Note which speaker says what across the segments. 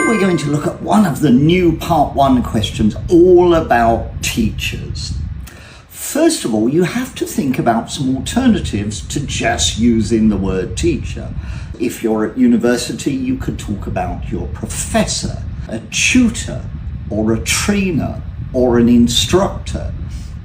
Speaker 1: we're going to look at one of the new Part 1 questions all about teachers. First of all, you have to think about some alternatives to just using the word teacher. If you're at university, you could talk about your professor, a tutor, or a trainer, or an instructor.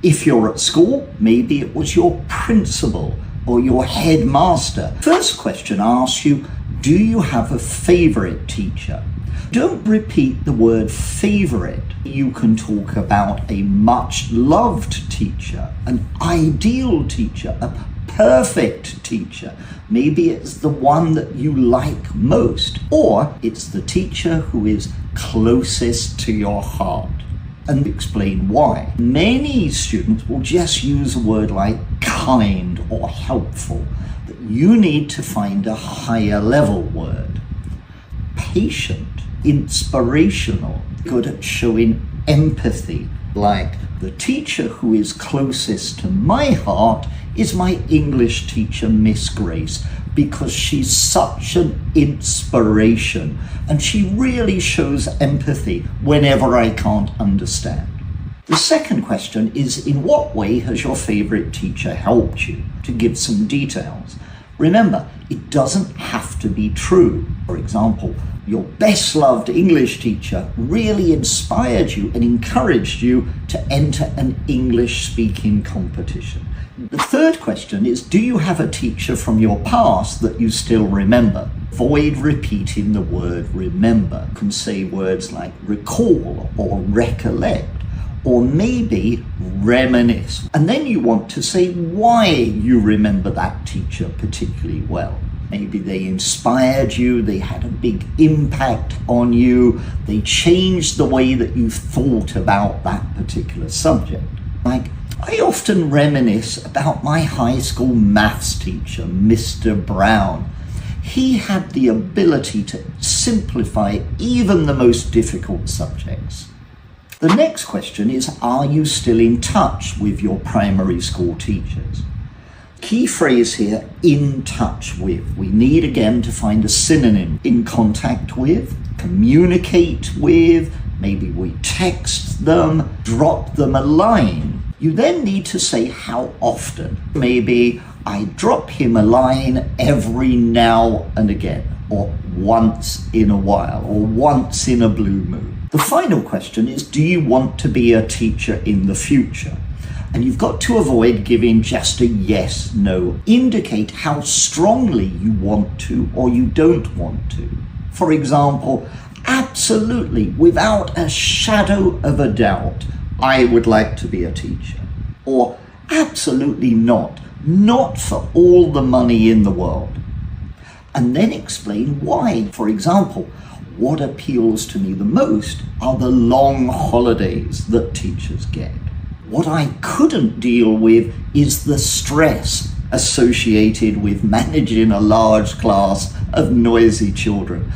Speaker 1: If you're at school, maybe it was your principal or your headmaster. First question asks you, do you have a favorite teacher? Don't repeat the word favorite. You can talk about a much loved teacher, an ideal teacher, a perfect teacher. Maybe it's the one that you like most, or it's the teacher who is closest to your heart. And explain why. Many students will just use a word like kind or helpful, but you need to find a higher level word. Patient, inspirational, good at showing empathy, like the teacher who is closest to my heart is my English teacher, Miss Grace, because she's such an inspiration and she really shows empathy whenever I can't understand. The second question is, in what way has your favorite teacher helped you? To give some details. Remember, it doesn't have to be true. For example, your best loved English teacher really inspired you and encouraged you to enter an English speaking competition. The third question is, do you have a teacher from your past that you still remember? Avoid repeating the word remember. You can say words like recall or recollect, or maybe reminisce. And then you want to say why you remember that teacher particularly well. Maybe they inspired you, they had a big impact on you, they changed the way that you thought about that particular subject. Like, I often reminisce about my high school maths teacher, Mr. Brown. He had the ability to simplify even the most difficult subjects. The next question is, are you still in touch with your primary school teachers? Key phrase here, in touch with. We need again to find a synonym. In contact with, communicate with, maybe we text them, drop them a line. You then need to say how often. Maybe I drop him a line every now and again, or once in a while, or once in a blue moon. The final question is, do you want to be a teacher in the future? And you've got to avoid giving just a yes, no. Indicate how strongly you want to or you don't want to. For example, absolutely, without a shadow of a doubt, I would like to be a teacher. Or absolutely not for all the money in the world. And then explain why. For example, what appeals to me the most are the long holidays that teachers get. What I couldn't deal with is the stress associated with managing a large class of noisy children.